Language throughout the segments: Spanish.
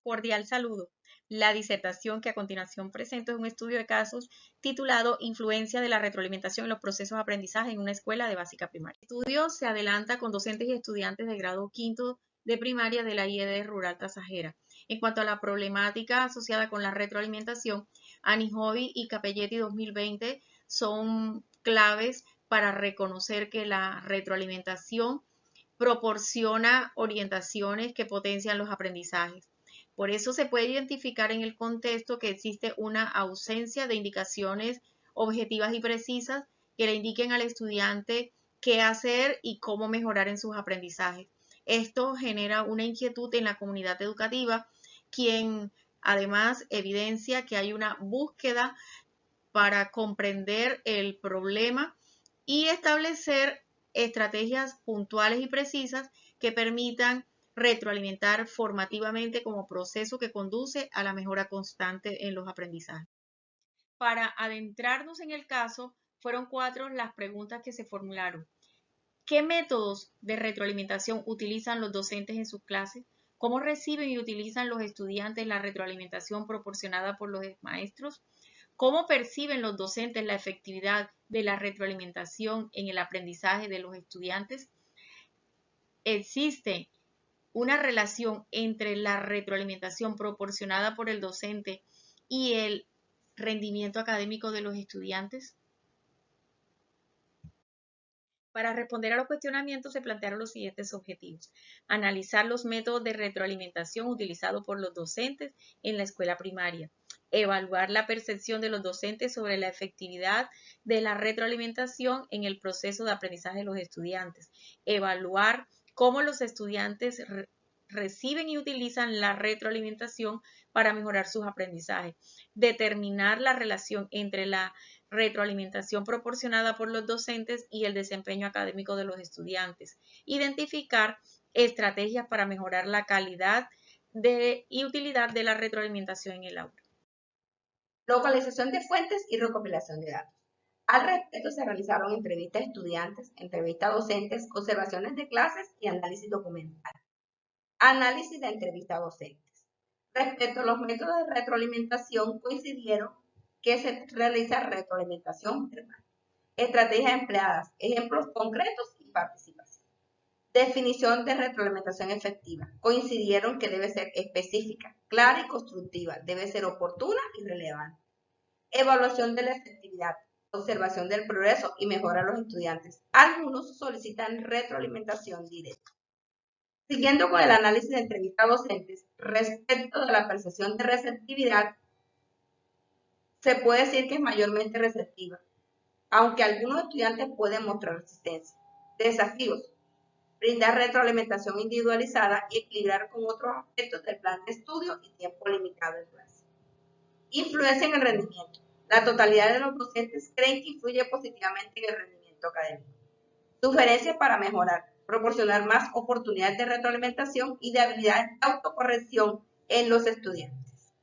Cordial saludo. La disertación que a continuación presento es un estudio de casos titulado Influencia de la retroalimentación en los procesos de aprendizaje en una escuela de básica primaria. El estudio se adelanta con docentes y estudiantes de grado quinto de primaria de la IED Rural Tasajera. En cuanto a la problemática asociada con la retroalimentación, Anijovi y Capelletti 2020 son claves para reconocer que la retroalimentación proporciona orientaciones que potencian los aprendizajes. Por eso se puede identificar en el contexto que existe una ausencia de indicaciones objetivas y precisas que le indiquen al estudiante qué hacer y cómo mejorar en sus aprendizajes. Esto genera una inquietud en la comunidad educativa, quien además evidencia que hay una búsqueda para comprender el problema y establecer estrategias puntuales y precisas que permitan retroalimentar formativamente como proceso que conduce a la mejora constante en los aprendizajes. Para adentrarnos en el caso, fueron 4 las preguntas que se formularon. ¿Qué métodos de retroalimentación utilizan los docentes en sus clases? ¿Cómo reciben y utilizan los estudiantes la retroalimentación proporcionada por los maestros? ¿Cómo perciben los docentes la efectividad de la retroalimentación en el aprendizaje de los estudiantes? ¿Existe una relación entre la retroalimentación proporcionada por el docente y el rendimiento académico de los estudiantes? Para responder a los cuestionamientos se plantearon los siguientes objetivos. Analizar los métodos de retroalimentación utilizados por los docentes en la escuela primaria. Evaluar la percepción de los docentes sobre la efectividad de la retroalimentación en el proceso de aprendizaje de los estudiantes. Evaluar cómo los estudiantes reciben y utilizan la retroalimentación para mejorar sus aprendizajes. Determinar la relación entre la retroalimentación proporcionada por los docentes y el desempeño académico de los estudiantes. Identificar estrategias para mejorar la calidad y utilidad de la retroalimentación en el aula. Localización de fuentes y recopilación de datos. Al respecto se realizaron entrevistas a estudiantes, entrevistas a docentes, observaciones de clases y análisis documental. Análisis de entrevistas a docentes. Respecto a los métodos de retroalimentación, coincidieron que se realiza retroalimentación verbal. Estrategias empleadas, ejemplos concretos y participación. Definición de retroalimentación efectiva. Coincidieron que debe ser específica, clara y constructiva, debe ser oportuna y relevante. Evaluación de la efectividad, observación del progreso y mejora a los estudiantes. Algunos solicitan retroalimentación directa. Siguiendo con el análisis de entrevistas docentes, respecto de la percepción de receptividad, se puede decir que es mayormente receptiva, aunque algunos estudiantes pueden mostrar resistencia. Desafíos: brindar retroalimentación individualizada y equilibrar con otros aspectos del plan de estudio y tiempo limitado en clase. Influencia en el rendimiento. La totalidad de los docentes creen que influye positivamente en el rendimiento académico. Sugerencias para mejorar: proporcionar más oportunidades de retroalimentación y de habilidades de autocorrección en los estudiantes.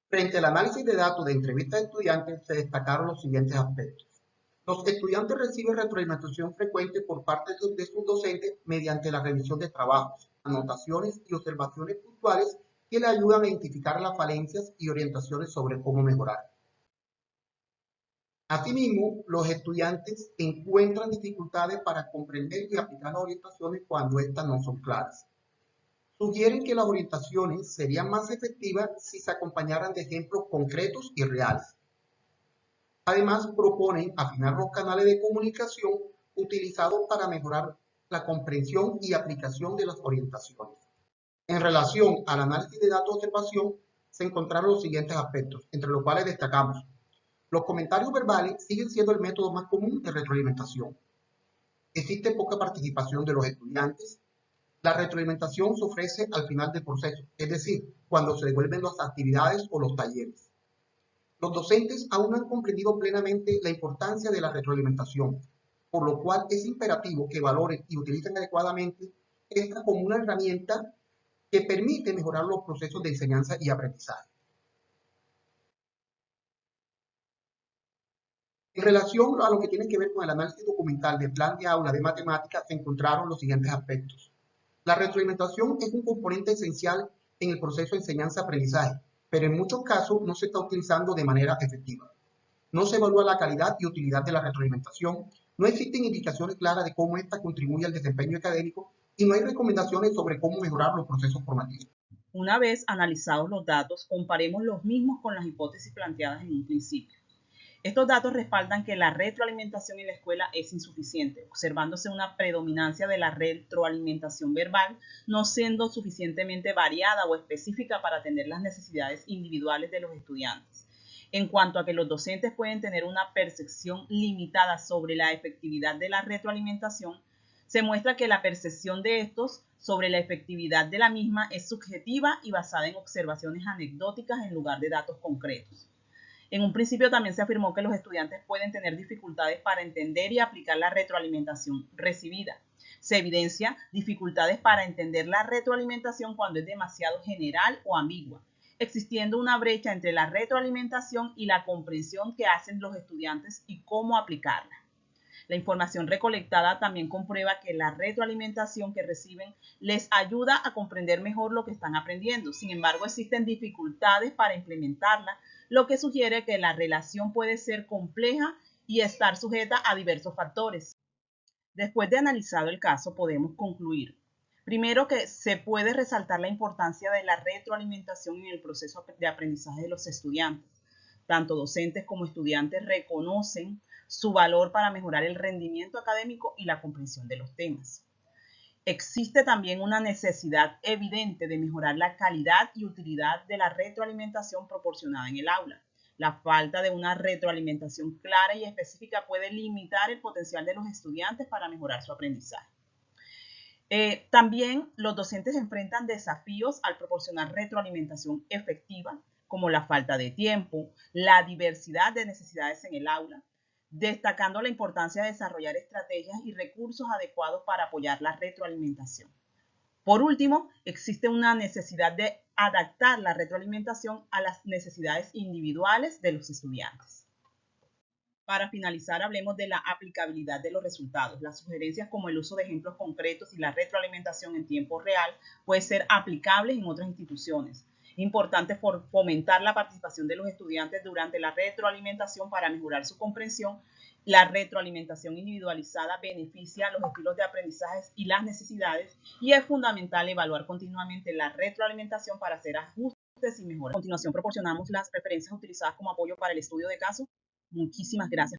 Frente al análisis de datos de entrevistas de estudiantes, se destacaron los siguientes aspectos. Los estudiantes reciben retroalimentación frecuente por parte de sus docentes mediante la revisión de trabajos, anotaciones y observaciones puntuales que le ayudan a identificar las falencias y orientaciones sobre cómo mejorar. Asimismo, los estudiantes encuentran dificultades para comprender y aplicar las orientaciones cuando éstas no son claras. Sugieren que las orientaciones serían más efectivas si se acompañaran de ejemplos concretos y reales. Además, proponen afinar los canales de comunicación utilizados para mejorar la comprensión y aplicación de las orientaciones. En relación al análisis de datos de observación, se encontraron los siguientes aspectos, entre los cuales destacamos: los comentarios verbales siguen siendo el método más común de retroalimentación. Existe poca participación de los estudiantes. La retroalimentación se ofrece al final del proceso, es decir, cuando se devuelven las actividades o los talleres. Los docentes aún no han comprendido plenamente la importancia de la retroalimentación, por lo cual es imperativo que valoren y utilicen adecuadamente esta como una herramienta que permite mejorar los procesos de enseñanza y aprendizaje. En relación a lo que tiene que ver con el análisis documental del plan de aula de matemáticas, se encontraron los siguientes aspectos. La retroalimentación es un componente esencial en el proceso de enseñanza-aprendizaje, pero en muchos casos no se está utilizando de manera efectiva. No se evalúa la calidad y utilidad de la retroalimentación, no existen indicaciones claras de cómo ésta contribuye al desempeño académico y no hay recomendaciones sobre cómo mejorar los procesos formativos. Una vez analizados los datos, comparemos los mismos con las hipótesis planteadas en un principio. Estos datos respaldan que la retroalimentación en la escuela es insuficiente, observándose una predominancia de la retroalimentación verbal, no siendo suficientemente variada o específica para atender las necesidades individuales de los estudiantes. En cuanto a que los docentes pueden tener una percepción limitada sobre la efectividad de la retroalimentación, se muestra que la percepción de estos sobre la efectividad de la misma es subjetiva y basada en observaciones anecdóticas en lugar de datos concretos. En un principio también se afirmó que los estudiantes pueden tener dificultades para entender y aplicar la retroalimentación recibida. Se evidencia dificultades para entender la retroalimentación cuando es demasiado general o ambigua, existiendo una brecha entre la retroalimentación y la comprensión que hacen los estudiantes y cómo aplicarla. La información recolectada también comprueba que la retroalimentación que reciben les ayuda a comprender mejor lo que están aprendiendo. Sin embargo, existen dificultades para implementarla, lo que sugiere que la relación puede ser compleja y estar sujeta a diversos factores. Después de analizado el caso, podemos concluir. Primero, que se puede resaltar la importancia de la retroalimentación en el proceso de aprendizaje de los estudiantes. Tanto docentes como estudiantes reconocen su valor para mejorar el rendimiento académico y la comprensión de los temas. Existe también una necesidad evidente de mejorar la calidad y utilidad de la retroalimentación proporcionada en el aula. La falta de una retroalimentación clara y específica puede limitar el potencial de los estudiantes para mejorar su aprendizaje. También los docentes enfrentan desafíos al proporcionar retroalimentación efectiva, como la falta de tiempo, la diversidad de necesidades en el aula, destacando la importancia de desarrollar estrategias y recursos adecuados para apoyar la retroalimentación. Por último, existe una necesidad de adaptar la retroalimentación a las necesidades individuales de los estudiantes. Para finalizar, hablemos de la aplicabilidad de los resultados. Las sugerencias como el uso de ejemplos concretos y la retroalimentación en tiempo real pueden ser aplicables en otras instituciones. Es importante fomentar la participación de los estudiantes durante la retroalimentación para mejorar su comprensión. La retroalimentación individualizada beneficia los estilos de aprendizaje y las necesidades, y es fundamental evaluar continuamente la retroalimentación para hacer ajustes y mejoras. A continuación, proporcionamos las referencias utilizadas como apoyo para el estudio de caso. Muchísimas gracias.